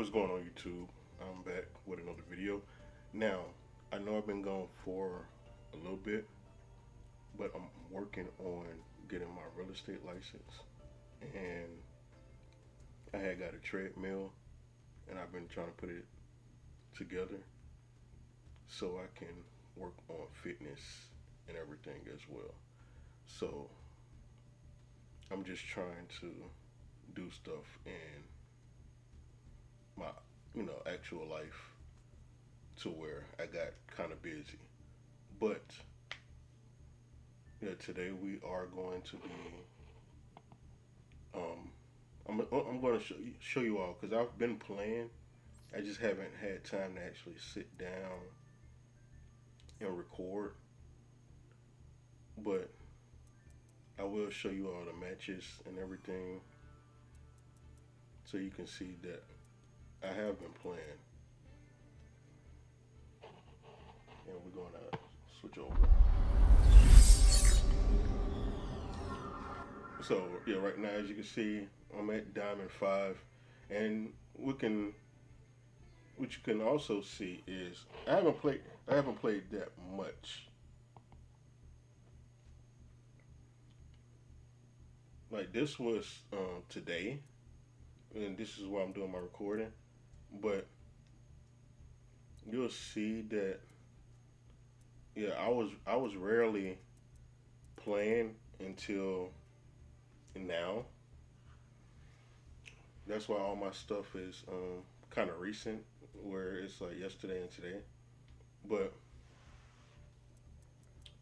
What's going on, YouTube? I'm back with another video. Now, I know I've been gone for a little bit, but I'm working on getting my real estate license. And I had got a treadmill, and I've been trying to put it together so I can work on fitness and everything as well. So I'm just trying to do stuff in my, actual life to where I got kind of busy. But yeah, today we are going to be. Um, I'm going to show you all because I've been playing. I just haven't had time to actually sit down and record. But I will show you all the matches and everything so you can see that I have been playing. And we're going to switch over. So yeah, right now as you can see, I'm at Diamond Five, and we can. What you can also see is I haven't played that much. Like this was today, and this is why I'm doing my recording. But you'll see that yeah, I was rarely playing until now. That's why all my stuff is kind of recent, where it's like yesterday and today. But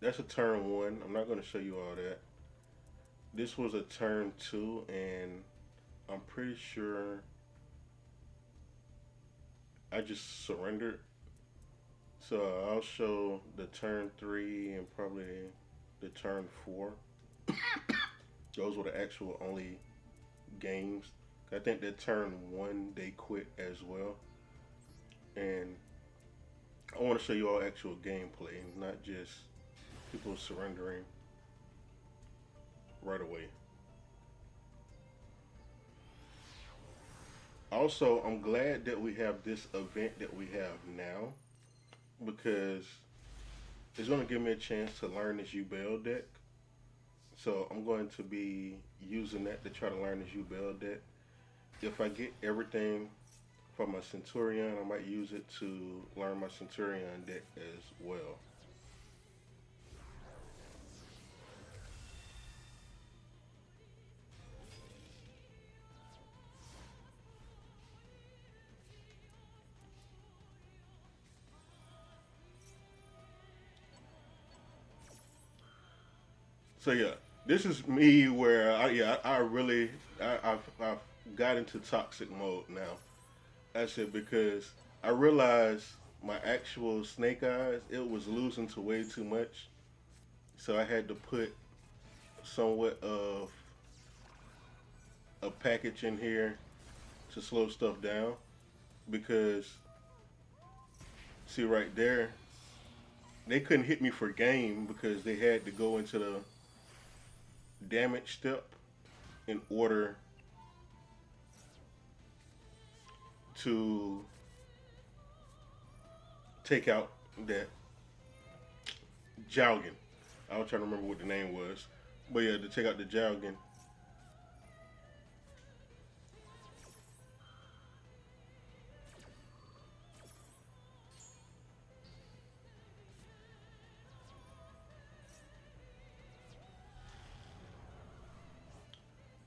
that's a turn one. I'm not going to show you all that. This was a turn two, and I'm pretty sure I just surrendered. So I'll show the turn three and probably the turn four. Those were the actual only games. I think that turn one they quit as well. And I want to show you all actual gameplay, not just people surrendering right away. Also, I'm glad that we have this event that we have now because it's going to give me a chance to learn this U-Bell deck. So I'm going to be using that to try to learn this U-Bell deck. If I get everything for my Centurion, I might use it to learn my Centurion deck as well. So yeah, this is me where I really I've got into toxic mode now. That's it because I realized my actual snake eyes it was losing to way too much, so I had to put somewhat of a package in here to slow stuff down because see right there they couldn't hit me for game because they had to go into the damage step in order to take out that Jalgin. I was trying to remember what the name was. But yeah, to take out the Jalgin.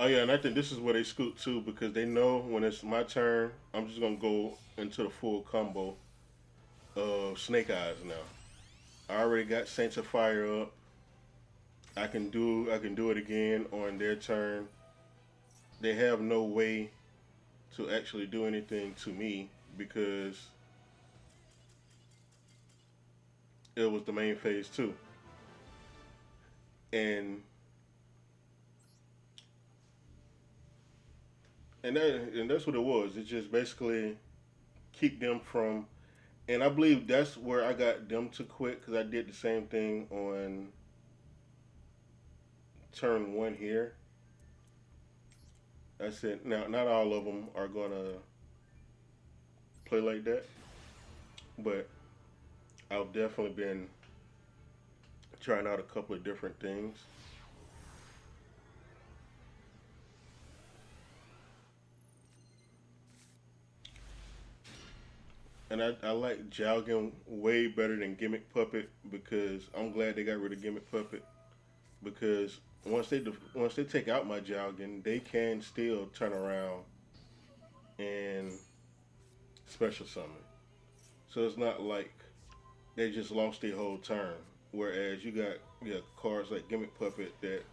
Oh yeah, and I think this is where they scoot too because they know when it's my turn, I'm just gonna go into the full combo of Snake Eyes now. I already got Saints of Fire up. I can do it again on their turn. They have no way to actually do anything to me because it was the main phase too. And and that's what it was. It just basically keep them from. And I believe that's where I got them to quit because I did the same thing on turn one here. I said now not all of them are gonna play like that. But I've definitely been trying out a couple of different things. And I like jogging way better than gimmick puppet because I'm glad they got rid of gimmick puppet because once they take out my jogging, they can still turn around and special summon. So it's not like they just lost their whole turn. Whereas you got cards like gimmick puppet that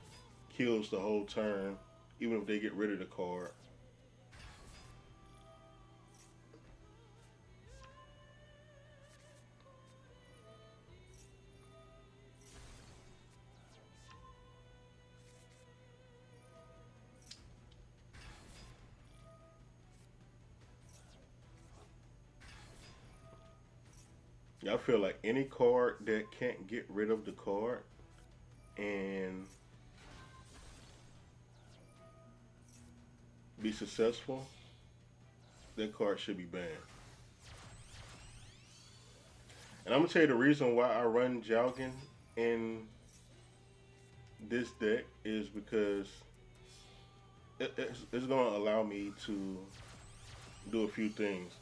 kills the whole turn, even if they get rid of the card. I feel like any card that can't get rid of the card and be successful, that card should be banned. And I'm gonna tell you the reason why I run jogging in this deck is because it's gonna allow me to do a few things.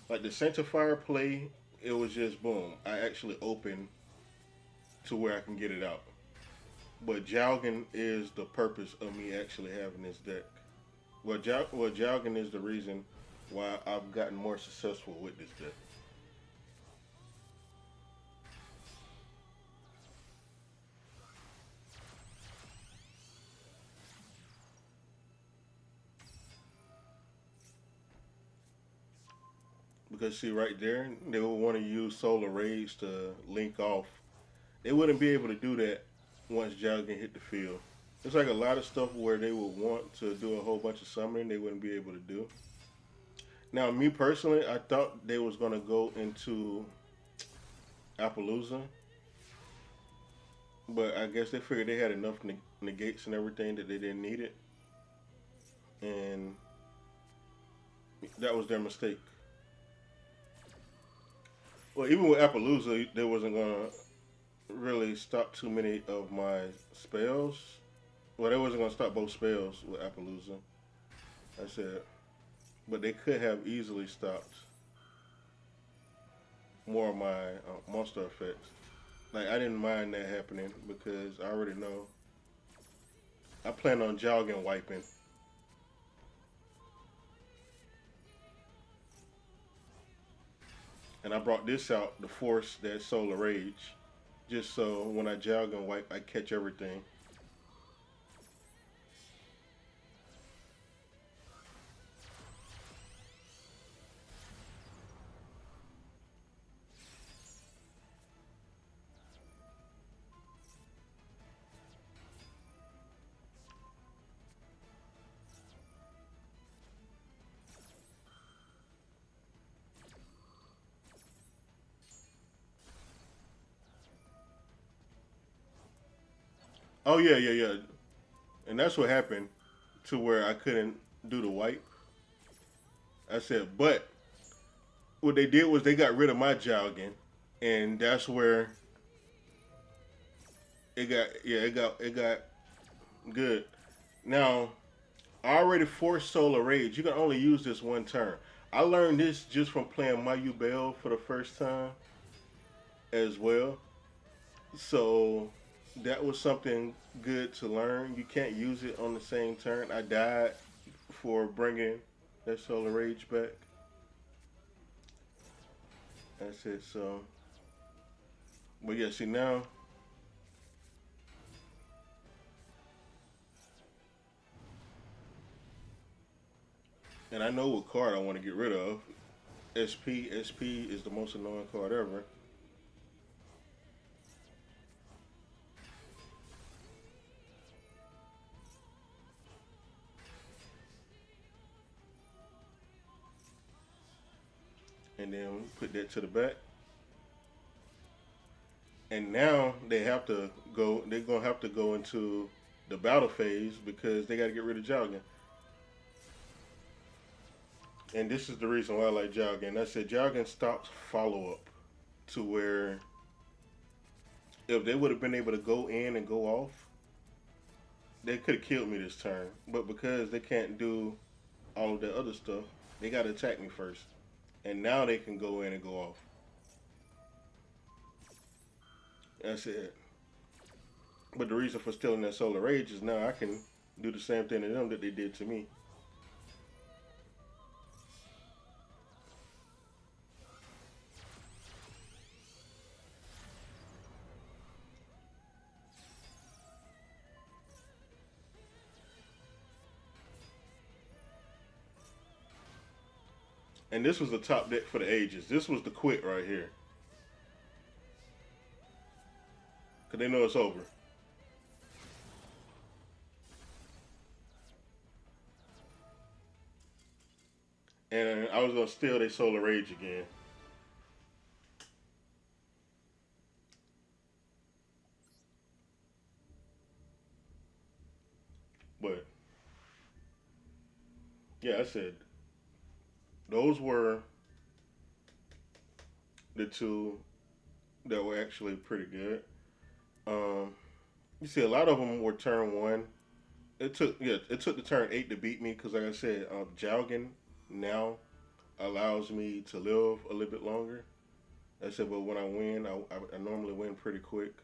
Like the center fire play, it was just boom. I actually opened to where I can get it out. But jogging is the purpose of me actually having this deck. Jogging is the reason why I've gotten more successful with this deck. Because see right there, they would want to use solar rays to link off. They wouldn't be able to do that once jogging hit the field. It's like a lot of stuff where they would want to do a whole bunch of summoning they wouldn't be able to do. Now, me personally, I thought they was gonna go into Appaloosa, but I guess they figured they had enough negates and everything that they didn't need it, and that was their mistake. Well, even with Appaloosa, they wasn't gonna really stop too many of my spells. Well, they wasn't gonna stop both spells with Appaloosa. I said, but they could have easily stopped more of my monster effects. Like I didn't mind that happening because I already know I plan on jogging wiping, and I brought this out to force that solar rage, just so when I jog and wipe, I catch everything. Oh yeah, yeah, yeah, and that's what happened to where I couldn't do the wipe. I said, but what they did was they got rid of my jogging, and that's where it got good. Now I already forced Solar Rage. You can only use this one turn. I learned this just from playing Mayu Bell for the first time as well. So that was something good to learn. You can't use it on the same turn. I died for bringing that Solar Rage back. That's it. So, but yeah, see now, and I know what card I want to get rid of. SP is the most annoying card ever. And then put that to the back. And now they have to go. They're gonna have to go into the battle phase because they got to get rid of jogging. And this is the reason why I like jogging. I said jogging stops follow up to where if they would have been able to go in and go off, they could have killed me this turn. But because they can't do all of the other stuff, they got to attack me first. And now they can go in and go off. That's it. But the reason for stealing that solar rage is now I can do the same thing to them that they did to me. And this was the top deck for the ages. This was the quit right here. Because they know it's over. And I was going to steal their solar rage again. But yeah, I said those were the two that were actually pretty good. Um, you see, a lot of them were turn one. It took the turn 8 to beat me because, like I said, jogging now allows me to live a little bit longer. I said, but when I win, I normally win pretty quick.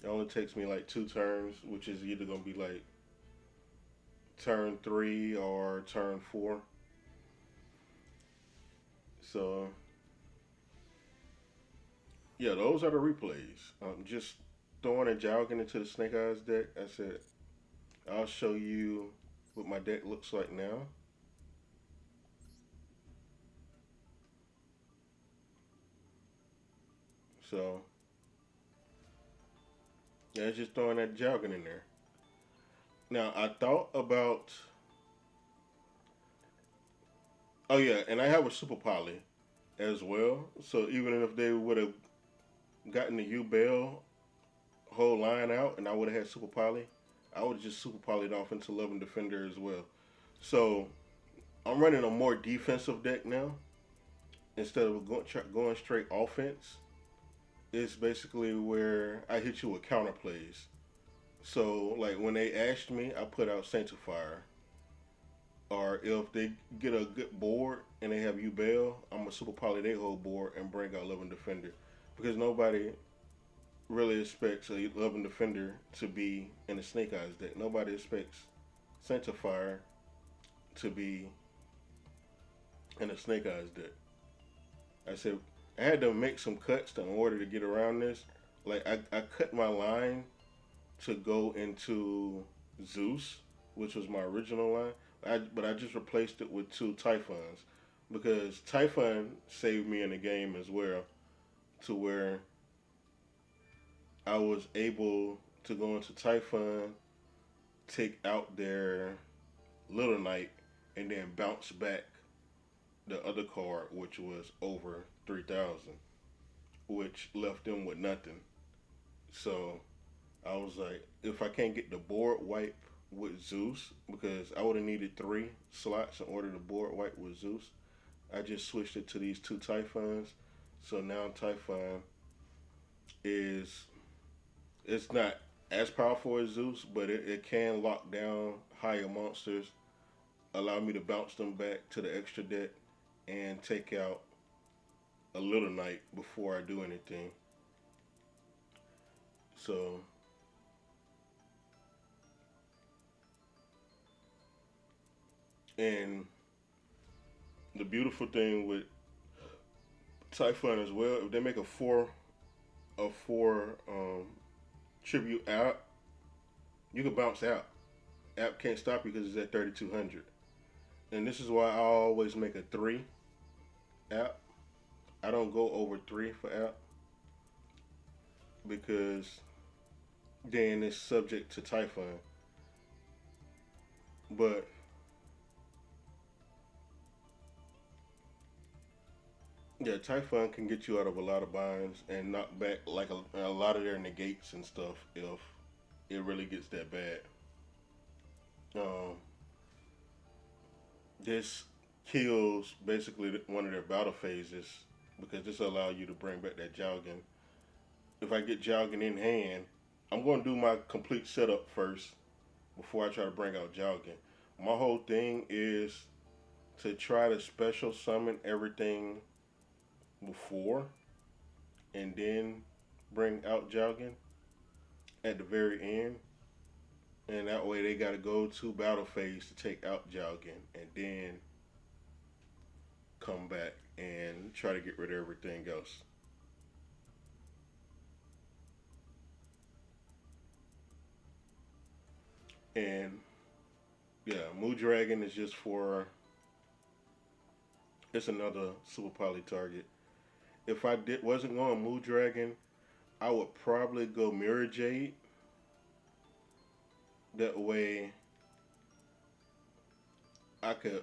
It only takes me like 2 turns, which is either gonna be like turn 3 or turn 4. So yeah, those are the replays. Just throwing and jogging into the Snake Eyes deck. I said I'll show you what my deck looks like now. So yeah, it's just throwing that jogging in there. Now I thought about. Oh yeah, and I have a super poly as well. So even if they would have gotten the U Bell whole line out, and I would have had super poly, I would have just super polyed off into Love and Defender as well. So I'm running a more defensive deck now instead of going straight offense. It's basically where I hit you with counter plays. So like when they asked me, I put out Sanctifier. Or if they get a good board and they have you bail, I'm a super poly their whole board and bring out Love and Defender. Because nobody really expects a Love and Defender to be in a Snake Eyes deck. Nobody expects Sanctifier to be in a Snake Eyes deck. I said I had to make some cuts in order to get around this. Like I cut my line to go into Zeus, which was my original line. But I just replaced it with 2 Typhons because Typhon saved me in the game as well, to where I was able to go into Typhon, take out their Little Knight, and then bounce back the other card, which was over 3,000, which left them with nothing. So I was like, if I can't get the board wipe with Zeus, because I would have needed 3 slots in order to board wipe with Zeus, I just switched it to these 2 Typhons. So now Typhon is it's not as powerful as Zeus, but it can lock down higher monsters, allow me to bounce them back to the extra deck, and take out a Little Knight before I do anything. So and the beautiful thing with Typhon as well, if they make a four tribute out, you can bounce out. App can't stop you because it's at 3,200. And this is why I always make a 3 app. I don't go over 3 for app because then it's subject to Typhon. But yeah, Typhon can get you out of a lot of binds and knock back like a lot of their negates and stuff if it really gets that bad. Um, This kills basically one of their battle phases because this will allow you to bring back that jogging. If I get jogging in hand, I'm going to do my complete setup first before I try to bring out jogging. My whole thing is to try to special summon everything before and then bring out jogging at the very end. And that way they got to go to battle phase to take out jogging and then come back and try to get rid of everything else. And yeah, Moo Dragon is just for it's another super poly target. If I wasn't going Moo Dragon, I would probably go Mirror Jade. That way I could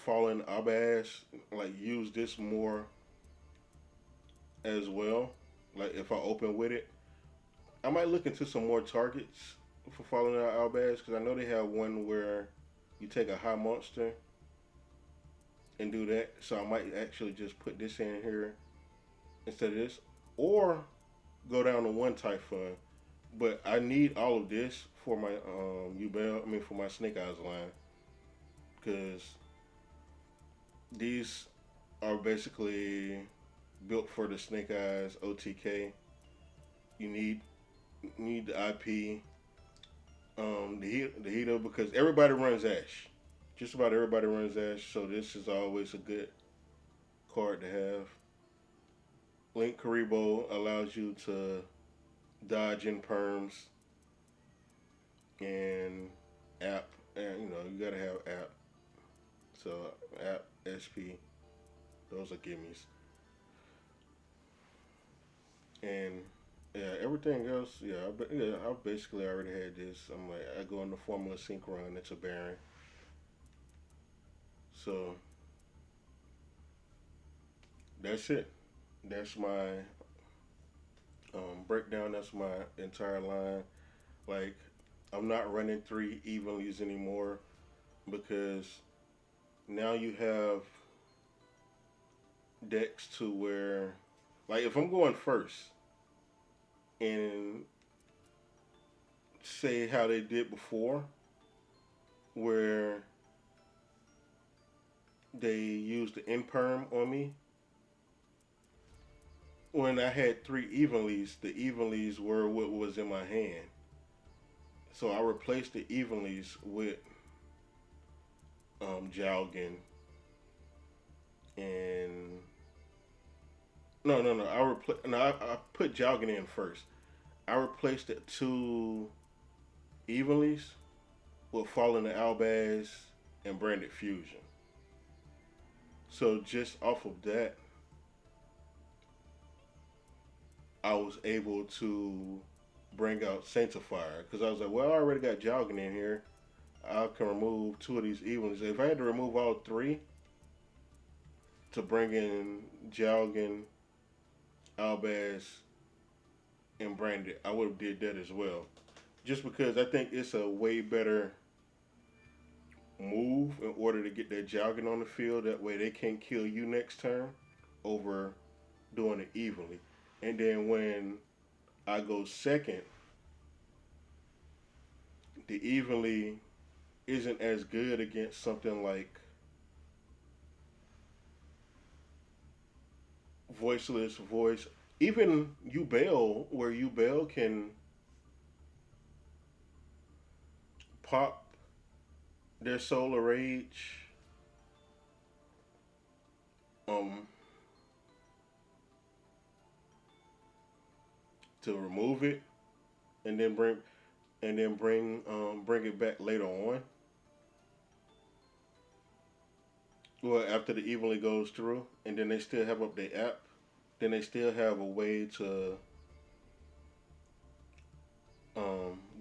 fall in Abaz, like use this more as well. Like if I open with it, I might look into some more targets for falling out Albaz because I know they have one where you take a high monster and do that. So I might actually just put this in here instead of this, or go down to one Typhon. But I need all of this for my Ubel. I mean for my Snake Eyes line because these are basically built for the Snake Eyes OTK. You need the IP, the Hito because everybody runs Ash. Just about everybody runs Ash, so this is always a good card to have. Link Karibo allows you to dodge in perms and app, and you know you gotta have app. So app SP, those are gimmies. And yeah, everything else, I basically already had this. I'm like, I go in the Formula Synchron. It's a Baron. So that's it. That's my breakdown. That's my entire line. Like, I'm not running three evenlies anymore because now you have decks to where, like, if I'm going first and say how they did before, where they used the imperm on me. When I had three evenlies, the evenlies were what was in my hand. So I replaced the evenlies with Jalgin and no. I put Jalgin in first. I replaced the two evenlies with Falling to Albaz and Branded Fusion. So just off of that, I was able to bring out Sanctifier because I was like, well, I already got Jogging in here. I can remove two of these evens. If I had to remove all three to bring in Jogging, Albaz, and Branded, I would have did that as well. Just because I think it's a way better move in order to get that Jogging on the field. That way they can't kill you next turn over doing it evenly. And then when I go second, the evenly isn't as good against something like voiceless voice. Even Ubel, where Ubel can pop their Solar Rage, um, to remove it, and then bring it back later on. Well, after the evenly goes through, and then they still have up their app. Then they still have a way to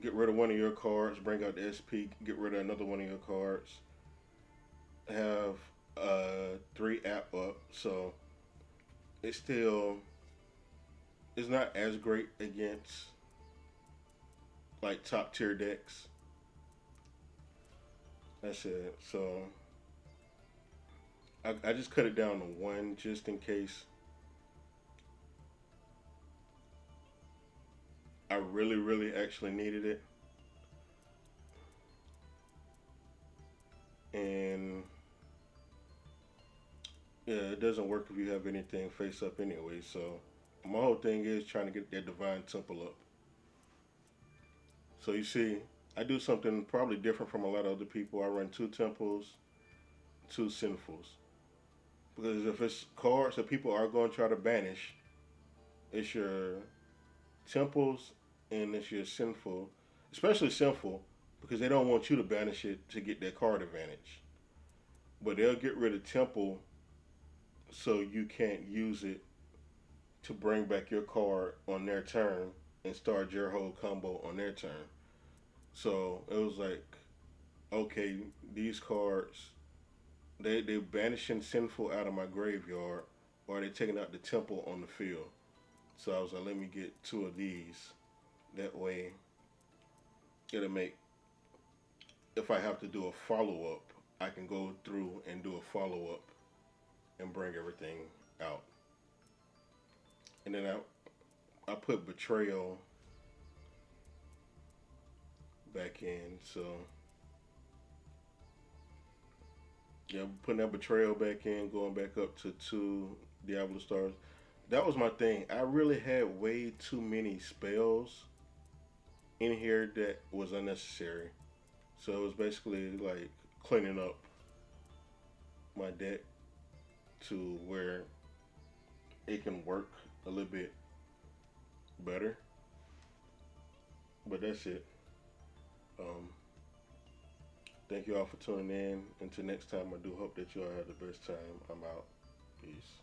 get rid of one of your cards, bring out the SP, get rid of another one of your cards, have three app up. So it's still it's not as great against like top tier decks. That's it. So I just cut it down to one just in case I really, really actually needed it. And yeah, it doesn't work if you have anything face up anyway. So my whole thing is trying to get that divine temple up. So you see, I do something probably different from a lot of other people. I run two temples, two sinfuls. Because if it's cards that people are going to try to banish, it's your temples and it's your sinful, especially sinful, because they don't want you to banish it to get that card advantage. But they'll get rid of temple so you can't use it to bring back your card on their turn and start your whole combo on their turn. So it was like, okay, these cards they banishing sinful out of my graveyard, or they taking out the temple on the field. So I was like, let me get two of these. That way, it'll make if I have to do a follow up, I can go through and do a follow up and bring everything out. And then I put betrayal back in. So yeah, putting that betrayal back in, going back up to two Diablo stars. That was my thing. I really had way too many spells in here that was unnecessary. So it was basically like cleaning up my deck to where it can work a little bit better. But that's it. Um, Thank you all for tuning in. Until next time, I do hope that you all have the best time. I'm out. Peace.